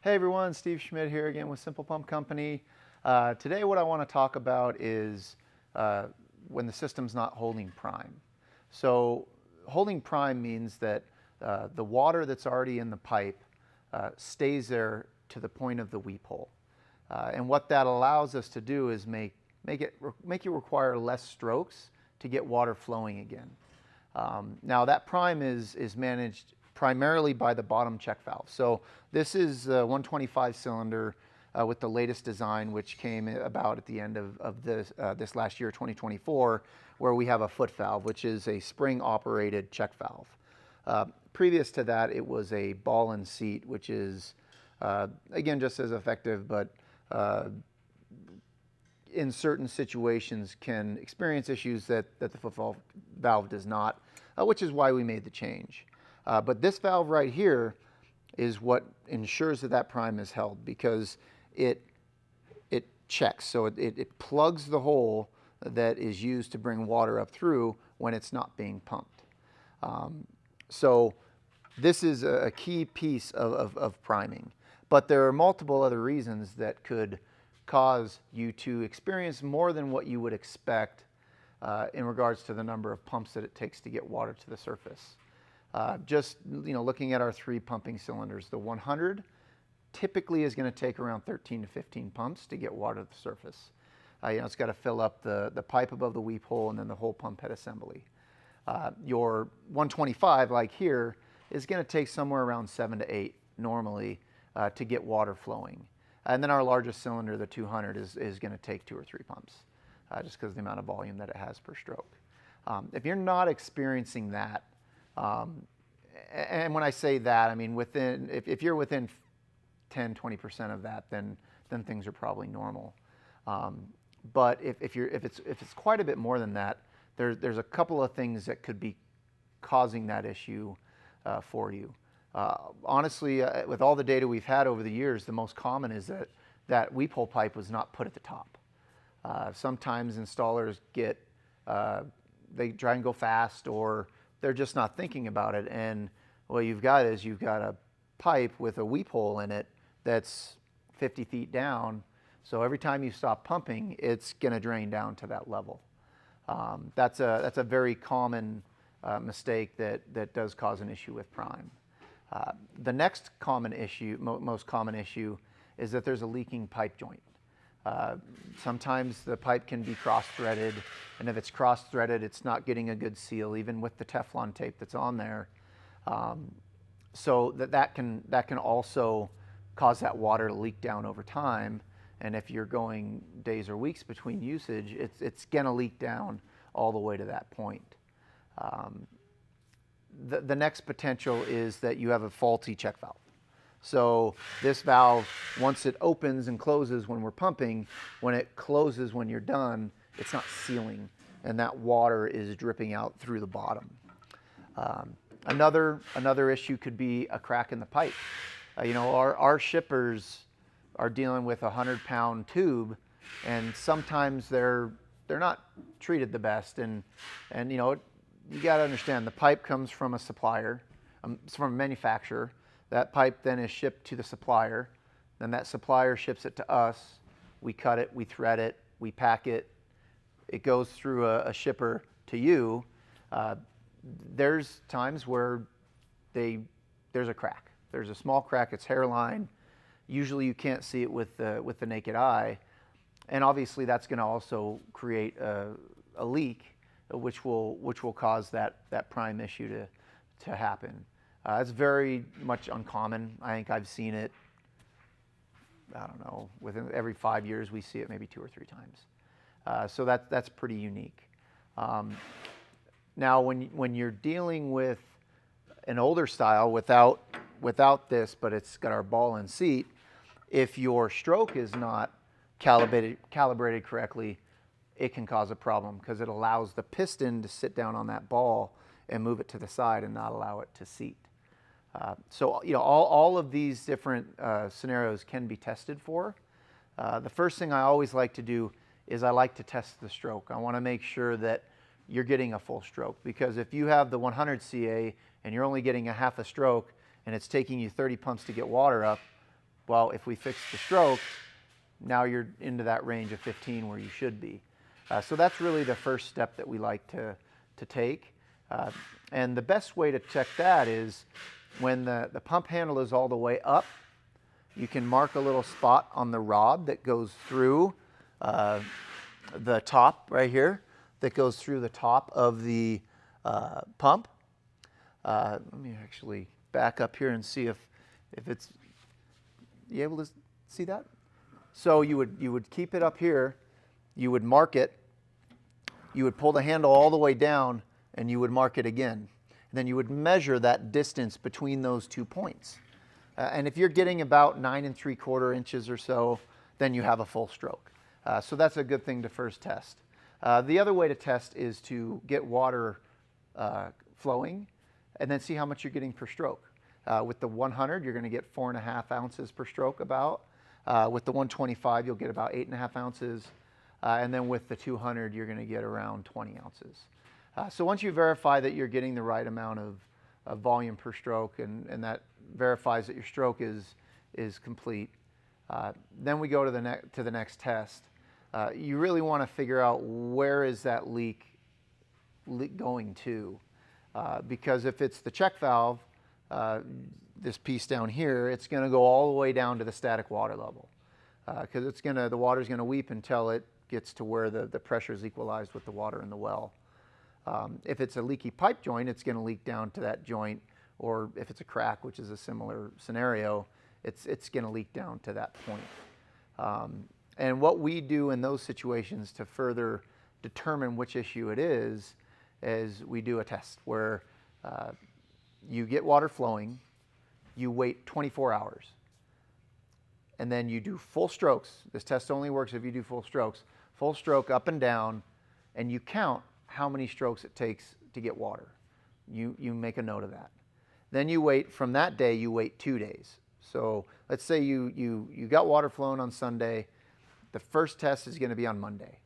Hey everyone, Steve Schmid here again with Simple Pump Company. Today what I want to talk about is when the system's not holding prime. So holding prime means that the water that's already in the pipe stays there to the point of the weep hole. And what that allows us to do is make you require less strokes to get water flowing again. Now that prime is managed primarily by the bottom check valve. So this is a 125 cylinder with the latest design, which came about at the end of this last year, 2024, where we have a foot valve, which is a spring operated check valve. Previous to that, it was a ball and seat, which is, again, just as effective, but in certain situations can experience issues that the foot valve does not, which is why we made the change. But this valve right here is what ensures that prime is held, because it checks. So it plugs the hole that is used to bring water up through when it's not being pumped. So this is a key piece of priming. But there are multiple other reasons that could cause you to experience more than what you would expect in regards to the number of pumps that it takes to get water to the surface. Just looking at our 3 pumping cylinders, the 100 typically is going to take around 13 to 15 pumps to get water to the surface. It's got to fill up the pipe above the weep hole and then the whole pump head assembly. Your 125, like here, is going to take somewhere around 7 to 8 normally to get water flowing. And then our largest cylinder, the 200, is going to take 2 or 3 pumps, just because of the amount of volume that it has per stroke. If you're not experiencing that, and when I say that, I mean if you're within 10, 20% of that, then things are probably normal. But if it's quite a bit more than that, there's a couple of things that could be causing that issue for you. Honestly, with all the data we've had over the years, the most common is that weep hole pipe was not put at the top. Sometimes installers they try and go fast, or they're just not thinking about it. And what you've got a pipe with a weep hole in it that's 50 feet down. So every time you stop pumping, it's going to drain down to that level. That's a very common mistake that does cause an issue with prime. The next common issue, most common issue, is that there's a leaking pipe joint. Sometimes the pipe can be cross-threaded, and if it's cross-threaded, it's not getting a good seal, even with the Teflon tape that's on there. So that can also cause that water to leak down over time. And if you're going days or weeks between usage, it's going to leak down all the way to that point. The next potential is that you have a faulty check valve. So this valve, once it opens and closes when we're pumping, when it closes when you're done, it's not sealing, and that water is dripping out through the bottom. Another issue could be a crack in the pipe. Our shippers are dealing with a 100-pound tube, and sometimes they're not treated the best. And you got to understand, the pipe comes from a supplier, it's from a manufacturer. That pipe then is shipped to the supplier. Then that supplier ships it to us. We cut it, we thread it, we pack it. It goes through a shipper to you. There's times where there's a crack. There's a small crack, it's hairline. Usually you can't see it with the naked eye. And obviously that's going to also create a leak, which will cause that prime issue to happen. It's very much uncommon. I think I've seen it, I don't know, within every 5 years we see it maybe 2 or 3 times. So that's pretty unique. Now when you're dealing with an older style without this, but it's got our ball and seat, if your stroke is not calibrated correctly, it can cause a problem, because it allows the piston to sit down on that ball and move it to the side and not allow it to seat. So all of these different scenarios can be tested for. The first thing I always like to do is I like to test the stroke. I want to make sure that you're getting a full stroke, because if you have the 100 CA and you're only getting a half a stroke and it's taking you 30 pumps to get water up, Well, if we fix the stroke, now you're into that range of 15 where you should be. So that's really the first step that we like to take. And the best way to check that is when the pump handle is all the way up, you can mark a little spot on the rod that goes through the top right here, that goes through the top of the pump. Let me actually back up here and see if it's, you able to see that? So you would keep it up here, you would mark it, you would pull the handle all the way down, and you would mark it again. And then you would measure that distance between those 2 points. And if you're getting about 9 3/4 inches or so, then you have a full stroke. So that's a good thing to first test. The other way to test is to get water flowing and then see how much you're getting per stroke. With the 100, you're going to get 4.5 ounces per stroke about. With the 125, you'll get about 8.5 ounces. And then with the 200, you're going to get around 20 ounces. So once you verify that you're getting the right amount of volume per stroke, and that verifies that your stroke is complete, then we go to the next test. You really want to figure out where is that leak going to, because if it's the check valve, this piece down here, it's going to go all the way down to the static water level, because the water's going to weep until it gets to where the pressure is equalized with the water in the well. If it's a leaky pipe joint, it's going to leak down to that joint, or if it's a crack, which is a similar scenario, it's going to leak down to that point. And what we do in those situations to further determine which issue it is we do a test where you get water flowing, you wait 24 hours, and then you do full strokes. This test only works if you do full strokes. Full stroke up and down, and you count how many strokes it takes to get water. You make a note of that. Then you wait, from that day, you wait 2 days. So let's say you got water flowing on Sunday. The first test is going to be on Monday.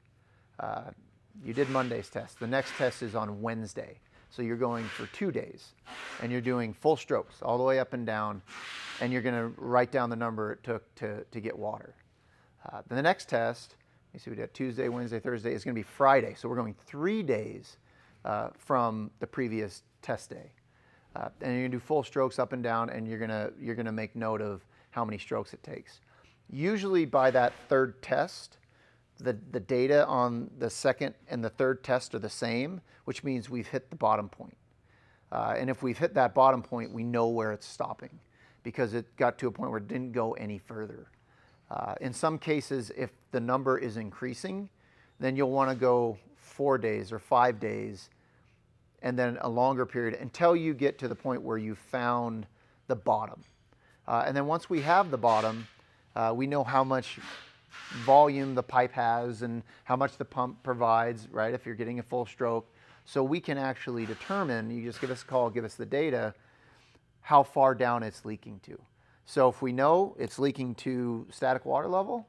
You did Monday's test. The next test is on Wednesday. So you're going for 2 days, and you're doing full strokes all the way up and down, and you're going to write down the number it took to get water. The next test, you see we did Tuesday, Wednesday, Thursday, is going to be Friday. So we're going 3 days from the previous test day. And you're going to do full strokes up and down, and you're going to make note of how many strokes it takes. Usually by that third test, the data on the second and the third test are the same, which means we've hit the bottom point. And if we've hit that bottom point, we know where it's stopping, because it got to a point where it didn't go any further. In some cases, if the number is increasing, then you'll want to go 4 days or 5 days, and then a longer period until you get to the point where you found the bottom. And then once we have the bottom, we know how much volume the pipe has and how much the pump provides, right, if you're getting a full stroke. So we can actually determine, you just give us a call, give us the data, how far down it's leaking to. So if we know it's leaking to static water level,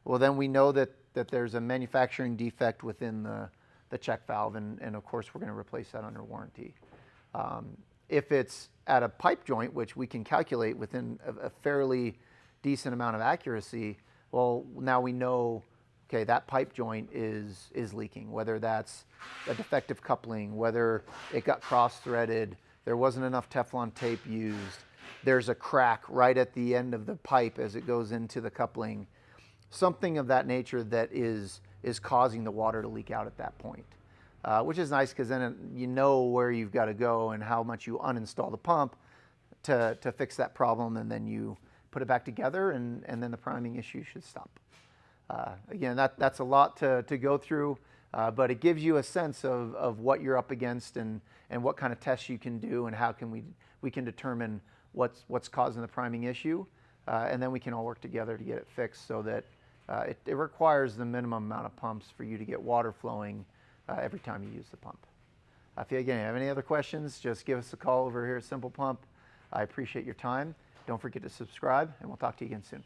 well, then we know that there's a manufacturing defect within the check valve, and of course we're going to replace that under warranty. If it's at a pipe joint, which we can calculate within a fairly decent amount of accuracy, well, now we know, okay, that pipe joint is leaking, whether that's a defective coupling, whether it got cross-threaded, there wasn't enough Teflon tape used, there's a crack right at the end of the pipe as it goes into the coupling, something of that nature that is causing the water to leak out at that point. Which is nice, because then you know where you've got to go and how much you uninstall the pump to fix that problem, and then you put it back together, and then the priming issue should stop. Again, that's a lot to go through, but it gives you a sense of what you're up against and what kind of tests you can do, and how can we can determine what's causing the priming issue, and then we can all work together to get it fixed, so that it requires the minimum amount of pumps for you to get water flowing every time you use the pump. If you again have any other questions, just give us a call over here at Simple Pump. I appreciate your time. Don't forget to subscribe, and we'll talk to you again soon.